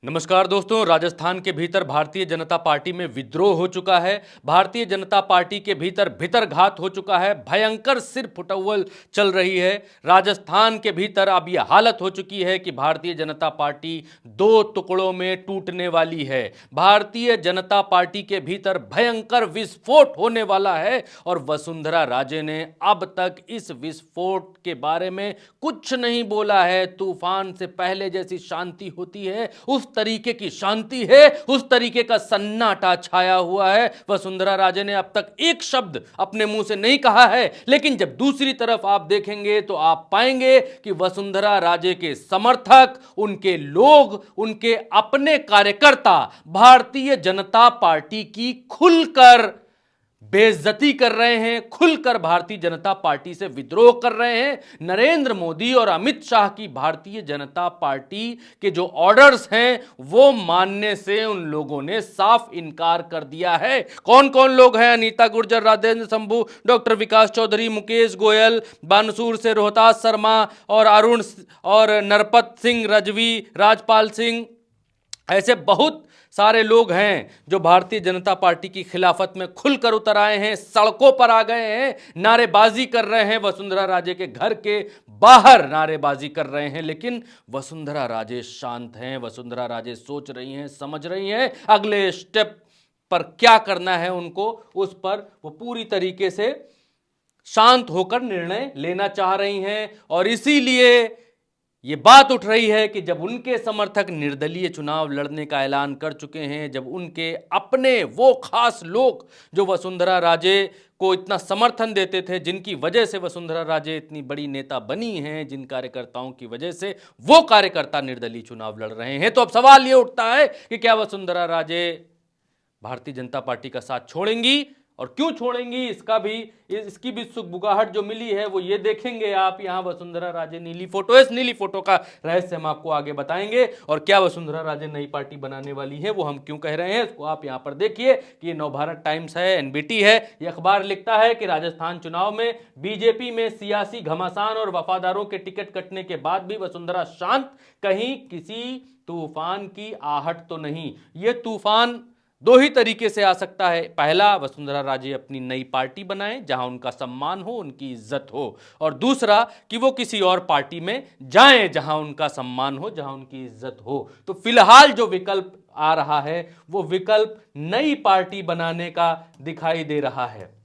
नमस्कार दोस्तों। राजस्थान के भीतर भारतीय जनता पार्टी में विद्रोह हो चुका है। भारतीय जनता पार्टी के भीतर भितरघात हो चुका है। भयंकर सिर फुटअव्वल चल रही है। राजस्थान के भीतर अब यह हालत हो चुकी है कि भारतीय जनता पार्टी दो टुकड़ों में टूटने वाली है। भारतीय जनता पार्टी के भीतर भयंकर विस्फोट होने वाला है और वसुंधरा राजे ने अब तक इस विस्फोट के बारे में कुछ नहीं बोला है। तूफान से पहले जैसी शांति होती है उस तरीके की शांति है, उस तरीके का सन्नाटा छाया हुआ है। वसुंधरा राजे ने अब तक एक शब्द अपने मुंह से नहीं कहा है, लेकिन जब दूसरी तरफ आप देखेंगे तो आप पाएंगे कि वसुंधरा राजे के समर्थक, उनके लोग, उनके अपने कार्यकर्ता भारतीय जनता पार्टी की खुलकर बेइज्जती कर रहे हैं, खुलकर भारतीय जनता पार्टी से विद्रोह कर रहे हैं। नरेंद्र मोदी और अमित शाह की भारतीय जनता पार्टी के जो ऑर्डर्स हैं वो मानने से उन लोगों ने साफ इनकार कर दिया है। कौन कौन लोग हैं? अनीता गुर्जर, राजेंद्र शंभू, डॉक्टर विकास चौधरी, मुकेश गोयल, बानसूर से रोहतास शर्मा और अरुण और नरपत सिंह रजवी, राजपाल सिंह, ऐसे बहुत सारे लोग हैं जो भारतीय जनता पार्टी की खिलाफत में खुलकर उतर आए हैं, सड़कों पर आ गए हैं, नारेबाजी कर रहे हैं। वसुंधरा राजे के घर के बाहर नारेबाजी कर रहे हैं, लेकिन वसुंधरा राजे शांत हैं। वसुंधरा राजे सोच रही हैं, समझ रही हैं अगले स्टेप पर क्या करना है उनको, उस पर वो पूरी तरीके से शांत होकर निर्णय लेना चाह रही हैं। और इसीलिए ये बात उठ रही है कि जब उनके समर्थक निर्दलीय चुनाव लड़ने का ऐलान कर चुके हैं, जब उनके अपने वो खास लोग जो वसुंधरा राजे को इतना समर्थन देते थे, जिनकी वजह से वसुंधरा राजे इतनी बड़ी नेता बनी हैं, जिन कार्यकर्ताओं की वजह से वो कार्यकर्ता निर्दलीय चुनाव लड़ रहे हैं, तो अब सवाल ये उठता है कि क्या वसुंधरा राजे भारतीय जनता पार्टी का साथ छोड़ेंगी और क्यों छोड़ेंगी? इसकी भी सुगबुगाहट जो मिली है वो ये देखेंगे आप। यहां वसुंधरा राजे नीली फोटो, इस नीली फोटो का रहस्य हम आपको आगे बताएंगे। और क्या वसुंधरा राजे नई पार्टी बनाने वाली है, वो हम क्यों कह रहे हैं, इसको आप यहां पर देखिए कि ये नवभारत टाइम्स है, एनबीटी है। ये अखबार लिखता है कि राजस्थान चुनाव में बीजेपी में सियासी घमासान और वफादारों के टिकट कटने के बाद भी वसुंधरा शांत, कहीं किसी तूफान की आहट तो नहीं। ये तूफान दो ही तरीके से आ सकता है। पहला, वसुंधरा राजे अपनी नई पार्टी बनाएं जहां उनका सम्मान हो, उनकी इज्जत हो, और दूसरा कि वो किसी और पार्टी में जाएं जहां उनका सम्मान हो, जहां उनकी इज्जत हो। तो फिलहाल जो विकल्प आ रहा है वो विकल्प नई पार्टी बनाने का दिखाई दे रहा है।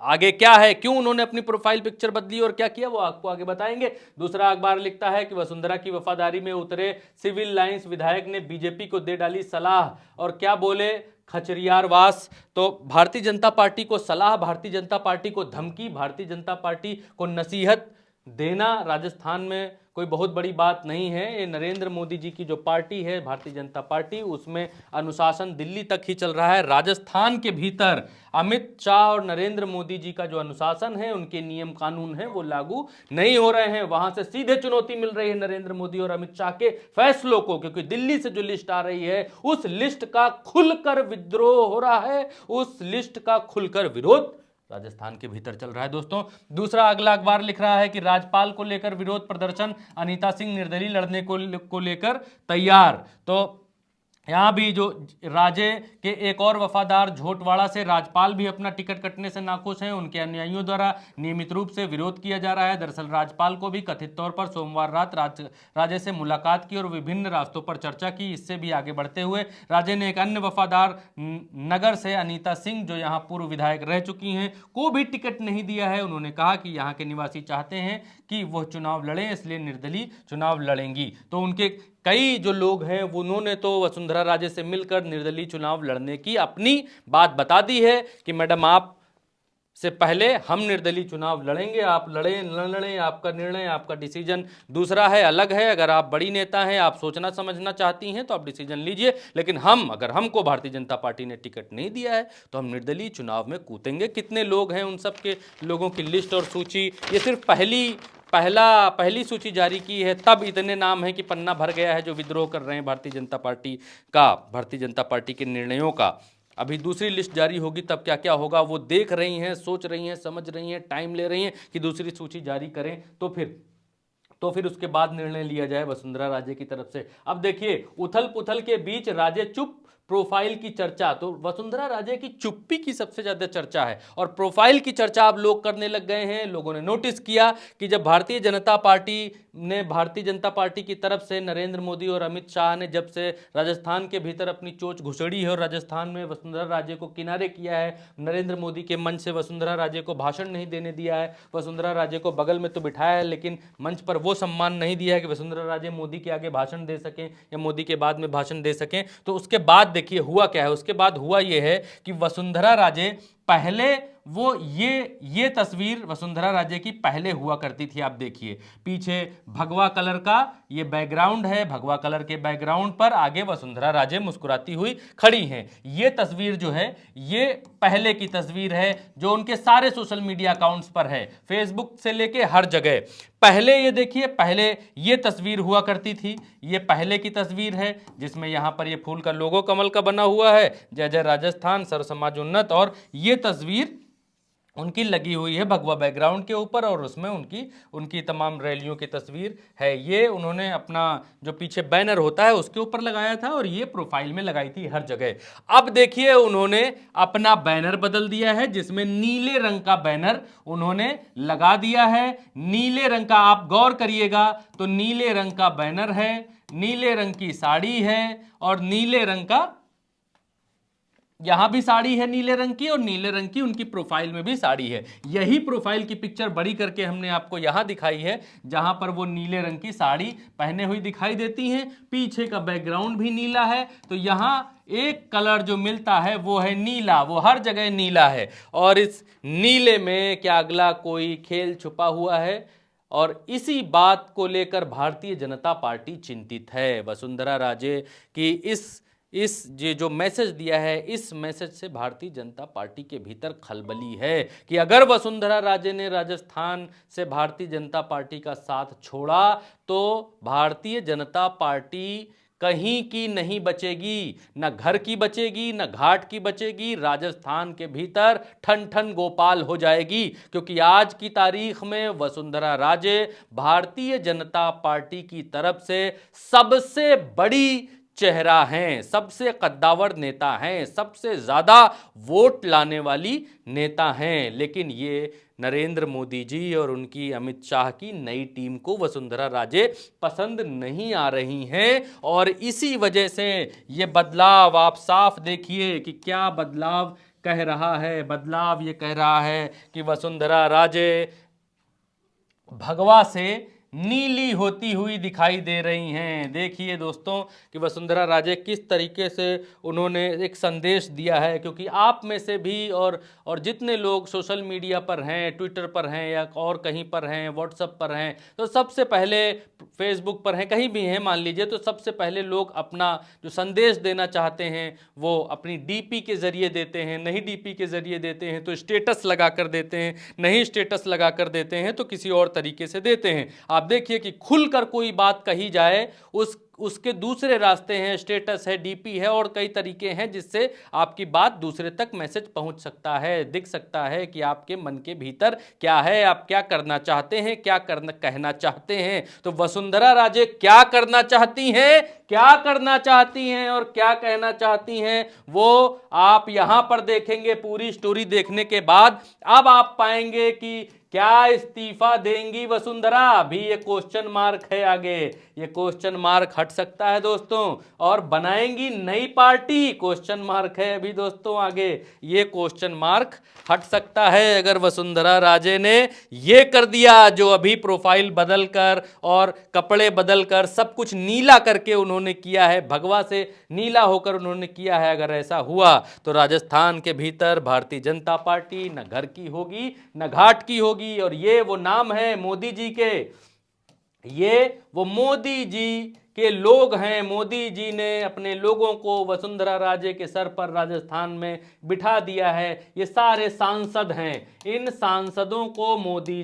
आगे क्या है, क्यों उन्होंने अपनी प्रोफाइल पिक्चर बदली और क्या किया, वो आपको आगे बताएंगे। दूसरा अखबार लिखता है कि वसुंधरा की वफादारी में उतरे सिविल लाइंस विधायक ने बीजेपी को दे डाली सलाह, और क्या बोले खचरियारवास। तो भारतीय जनता पार्टी को सलाह, भारतीय जनता पार्टी को धमकी, भारतीय जनता पार्टी को नसीहत देना राजस्थान में कोई बहुत बड़ी बात नहीं है। ये नरेंद्र मोदी जी की जो पार्टी है भारतीय जनता पार्टी, उसमें अनुशासन दिल्ली तक ही चल रहा है। राजस्थान के भीतर अमित शाह और नरेंद्र मोदी जी का जो अनुशासन है, उनके नियम कानून है, वो लागू नहीं हो रहे हैं। वहां से सीधे चुनौती मिल रही है नरेंद्र मोदी और अमित शाह के फैसलों को, क्योंकि दिल्ली से जो लिस्ट आ रही है उस लिस्ट का खुलकर विद्रोह हो रहा है, उस लिस्ट का खुलकर विरोध राजस्थान के भीतर चल रहा है। दोस्तों, दूसरा अगला अखबार लिख रहा है कि राज्यपाल को लेकर विरोध प्रदर्शन, अनीता सिंह निर्दलीय लड़ने को लेकर तैयार। तो यहां भी जो राजे के एक और वफादार झोटवाड़ा से राज्यपाल भी अपना टिकट कटने से नाखुश हैं। उनके अनुयायियों द्वारा नियमित रूप से विरोध किया जा रहा है। दरअसल राज्यपाल को भी कथित तौर पर सोमवार रात राजे से मुलाकात की और विभिन्न रास्तों पर चर्चा की। इससे भी आगे बढ़ते हुए राजे ने एक अन्य वफादार नगर से अनीता सिंह, जो यहाँ पूर्व विधायक रह चुकी हैं, को भी टिकट नहीं दिया है। उन्होंने कहा कि यहाँ के निवासी चाहते हैं कि वह चुनाव लड़ें, इसलिए निर्दलीय चुनाव लड़ेंगी। तो उनके कई जो लोग हैं उन्होंने तो वसुंधरा राजे से मिलकर निर्दलीय चुनाव लड़ने की अपनी बात बता दी है कि मैडम, आप से पहले हम निर्दलीय चुनाव लड़ेंगे, आप लड़ें न लड़ें आपका निर्णय, आपका डिसीजन दूसरा है, अलग है। अगर आप बड़ी नेता हैं, आप सोचना समझना चाहती हैं, तो आप डिसीजन लीजिए, लेकिन अगर हमको भारतीय जनता पार्टी ने टिकट नहीं दिया है तो हम निर्दलीय चुनाव में कूदेंगे। कितने लोग हैं, उन सब के लोगों की लिस्ट और सूची, ये सिर्फ पहली सूची जारी की है, तब इतने नाम हैं कि पन्ना भर गया है जो विद्रोह कर रहे हैं भारतीय जनता पार्टी का, भारतीय जनता पार्टी के निर्णयों का। अभी दूसरी लिस्ट जारी होगी तब क्या क्या होगा वो देख रही हैं, सोच रही हैं, समझ रही हैं, टाइम ले रही हैं कि दूसरी सूची जारी करें तो फिर तो फिर उसके बाद निर्णय लिया जाए वसुंधरा राजे की तरफ से। अब देखिए, उथल पुथल के बीच राजे चुप, प्रोफाइल की चर्चा। तो वसुंधरा राजे की चुप्पी की सबसे ज्यादा चर्चा है और प्रोफाइल की चर्चा अब लोग करने लग गए हैं। लोगों ने नोटिस किया कि जब भारतीय जनता पार्टी की तरफ से नरेंद्र मोदी और अमित शाह ने जब से राजस्थान के भीतर अपनी चोंच घुसेड़ी है और राजस्थान में वसुंधरा राजे को किनारे किया है, नरेंद्र मोदी के मंच से वसुंधरा राजे को भाषण नहीं देने दिया है, वसुंधरा राजे को बगल में तो बिठाया है लेकिन मंच पर वो सम्मान नहीं दिया है कि वसुंधरा राजे मोदी के आगे भाषण दे सकें या मोदी के बाद में भाषण दे सकें। तो उसके बाद देखिए हुआ क्या है। उसके बाद हुआ ये है कि वसुंधरा राजे पहले वो ये तस्वीर वसुंधरा राजे की पहले हुआ करती थी। आप देखिए पीछे भगवा कलर का ये बैकग्राउंड है, भगवा कलर के बैकग्राउंड पर आगे वसुंधरा राजे मुस्कुराती हुई खड़ी हैं। ये तस्वीर जो है ये पहले की तस्वीर है जो उनके सारे सोशल मीडिया अकाउंट्स पर है, फेसबुक से लेके हर जगह। पहले ये देखिए, पहले ये तस्वीर हुआ करती थी, ये पहले की तस्वीर है जिसमें यहां पर ये फूल का लोगो कमल का बना हुआ है, जय जय राजस्थान, सर्व समाज उन्नत। और ये तस्वीर उनकी लगी हुई है भगवा बैकग्राउंड के ऊपर और उसमें उनकी तमाम रैलियों की तस्वीर है। ये उन्होंने अपना जो पीछे बैनर होता है उसके ऊपर लगाया था और ये प्रोफाइल में लगाई थी हर जगह। अब देखिए उन्होंने अपना बैनर बदल दिया है जिसमें नीले रंग का बैनर उन्होंने लगा दिया है। नीले रंग का, आप गौर करिएगा तो नीले रंग का बैनर है, नीले रंग की साड़ी है और नीले रंग का यहां भी साड़ी है नीले रंग की और नीले रंग की उनकी प्रोफाइल में भी साड़ी है। यही प्रोफाइल की पिक्चर बड़ी करके हमने आपको यहां दिखाई है जहां पर वो नीले रंग की साड़ी पहने हुई दिखाई देती हैं। पीछे का बैकग्राउंड भी नीला है तो यहां एक कलर जो मिलता है वो है नीला, वो हर जगह नीला है। और इस नीले में क्या अगला कोई खेल छुपा हुआ है? और इसी बात को लेकर भारतीय जनता पार्टी चिंतित है। वसुंधरा राजे की इस ये जो मैसेज दिया है, इस मैसेज से भारतीय जनता पार्टी के भीतर खलबली है कि अगर वसुंधरा राजे ने राजस्थान से भारतीय जनता पार्टी का साथ छोड़ा तो भारतीय जनता पार्टी कहीं की नहीं बचेगी, न घर की बचेगी न घाट की बचेगी, राजस्थान के भीतर ठन ठन गोपाल हो जाएगी। क्योंकि आज की तारीख में वसुंधरा राजे भारतीय जनता पार्टी की तरफ से सबसे बड़ी चेहरा हैं, सबसे कद्दावर नेता हैं, सबसे ज्यादा वोट लाने वाली नेता हैं। लेकिन ये नरेंद्र मोदी जी और उनकी अमित शाह की नई टीम को वसुंधरा राजे पसंद नहीं आ रही हैं और इसी वजह से ये बदलाव आप साफ देखिए कि क्या बदलाव कह रहा है। बदलाव ये कह रहा है कि वसुंधरा राजे भगवा से नीली होती हुई दिखाई दे रही हैं। देखिए दोस्तों कि वसुंधरा राजे किस तरीके से उन्होंने एक संदेश दिया है। क्योंकि आप में से भी और जितने लोग सोशल मीडिया पर हैं, ट्विटर पर हैं या और कहीं पर हैं, व्हाट्सएप पर हैं, तो सबसे पहले फेसबुक पर हैं, कहीं भी हैं मान लीजिए, तो सबसे पहले लोग अपना जो संदेश देना चाहते हैं वो अपनी डीपी के जरिए देते हैं। नहीं डीपी के जरिए देते हैं तो स्टेटस लगा कर देते हैं, नहीं स्टेटस लगा कर देते हैं तो किसी और तरीके से देते हैं। आप देखिए कि खुलकर कोई बात कही जाए उसके दूसरे रास्ते हैं, स्टेटस है, डीपी है और कई तरीके हैं जिससे आपकी बात दूसरे तक मैसेज पहुंच सकता है, दिख सकता है कि आपके मन के भीतर क्या है, आप क्या करना चाहते हैं, क्या कहना चाहते हैं। तो वसुंधरा राजे क्या करना चाहती हैं, क्या करना चाहती हैं और क्या कहना चाहती हैं वो आप यहां पर देखेंगे। पूरी स्टोरी देखने के बाद अब आप पाएंगे कि क्या इस्तीफा देंगी वसुंधरा, अभी ये क्वेश्चन मार्क है। आगे ये क्वेश्चन मार्क हट सकता है दोस्तों, और बनाएंगी नई पार्टी, क्वेश्चन मार्क है अभी दोस्तों। आगे ये क्वेश्चन मार्क हट सकता है अगर वसुंधरा राजे ने ये कर दिया जो अभी प्रोफाइल बदलकर और कपड़े बदलकर सब कुछ नीला करके उन्होंने किया है, भगवा से नीला होकर उन्होंने किया है। अगर ऐसा हुआ तो राजस्थान के भीतर भारतीय जनता पार्टी न घर की होगी न घाट की होगी। और ये वो नाम है मोदी जी के, ये वो मोदी जी के लोग हैं। मोदी जी ने अपने लोगों को वसुंधरा राजे के सर पर राजस्थान में बिठा दिया है। ये सारे सांसद हैं, इन सांसदों को मोदी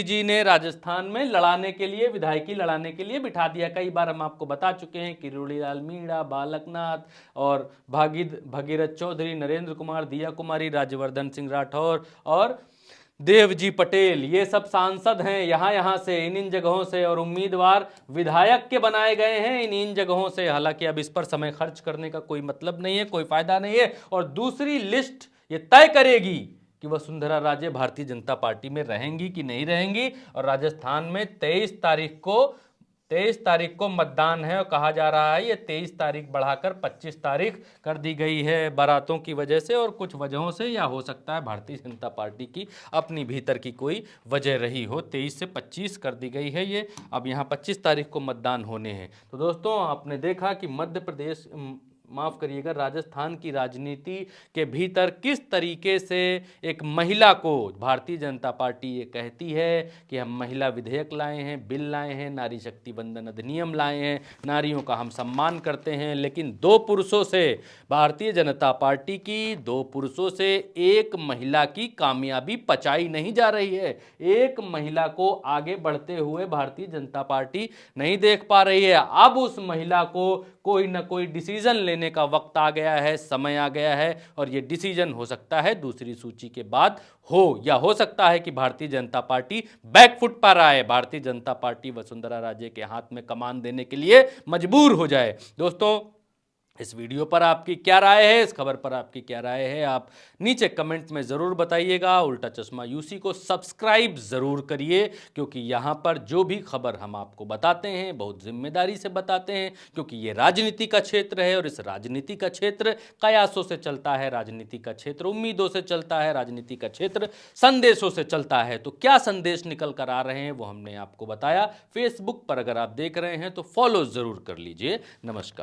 जी ने राजस्थान में लड़ाने के लिए, विधायकी लड़ाने के लिए बिठा दिया। कई बार हम आपको बता चुके हैं कि किरोड़ीलाल मीणा, बालकनाथ और भगीरथ चौधरी, नरेंद्र कुमार, दिया कुमारी, राज्यवर्धन सिंह राठौर और देवजी पटेल, ये सब सांसद हैं यहाँ से, इन जगहों से, और उम्मीदवार विधायक के बनाए गए हैं इन जगहों से। हालांकि अब इस पर समय खर्च करने का कोई मतलब नहीं है, कोई फायदा नहीं है। और दूसरी लिस्ट ये तय करेगी कि वसुंधरा राजे भारतीय जनता पार्टी में रहेंगी कि नहीं रहेंगी। और राजस्थान में 23 तारीख को मतदान है, और कहा जा रहा है ये 23 तारीख बढ़ाकर 25 तारीख कर दी गई है बारातों की वजह से और कुछ वजहों से, या हो सकता है भारतीय जनता पार्टी की अपनी भीतर की कोई वजह रही हो। 23 से 25 कर दी गई है ये। अब यहाँ 25 तारीख को मतदान होने हैं। तो दोस्तों, आपने देखा कि मध्य प्रदेश, माफ़ करिएगा, राजस्थान की राजनीति के भीतर किस तरीके से एक महिला को भारतीय जनता पार्टी ये कहती है कि हम महिला विधेयक लाए हैं, बिल लाए हैं, नारी शक्ति वंदन अधिनियम लाए हैं, नारियों का हम सम्मान करते हैं, लेकिन दो पुरुषों से, भारतीय जनता पार्टी की दो पुरुषों से एक महिला की कामयाबी पचाई नहीं जा रही है। एक महिला को आगे बढ़ते हुए भारतीय जनता पार्टी नहीं देख पा रही है। अब उस महिला को कोई ना कोई डिसीजन लेने का वक्त आ गया है, समय आ गया है, और ये डिसीजन हो सकता है दूसरी सूची के बाद हो, या हो सकता है कि भारतीय जनता पार्टी बैकफुट पर आए, भारतीय जनता पार्टी वसुंधरा राजे के हाथ में कमान देने के लिए मजबूर हो जाए। दोस्तों, इस वीडियो पर आपकी क्या राय है, इस खबर पर आपकी क्या राय है, आप नीचे कमेंट में ज़रूर बताइएगा। उल्टा चश्मा यूसी को सब्सक्राइब ज़रूर करिए, क्योंकि यहाँ पर जो भी खबर हम आपको बताते हैं बहुत जिम्मेदारी से बताते हैं, क्योंकि ये राजनीति का क्षेत्र है और इस राजनीति का क्षेत्र कयासों से चलता है, राजनीति का क्षेत्र उम्मीदों से चलता है, राजनीति का क्षेत्र संदेशों से चलता है। तो क्या संदेश निकल कर आ रहे हैं वो हमने आपको बताया। फेसबुक पर अगर आप देख रहे हैं तो फॉलो ज़रूर कर लीजिए। नमस्कार।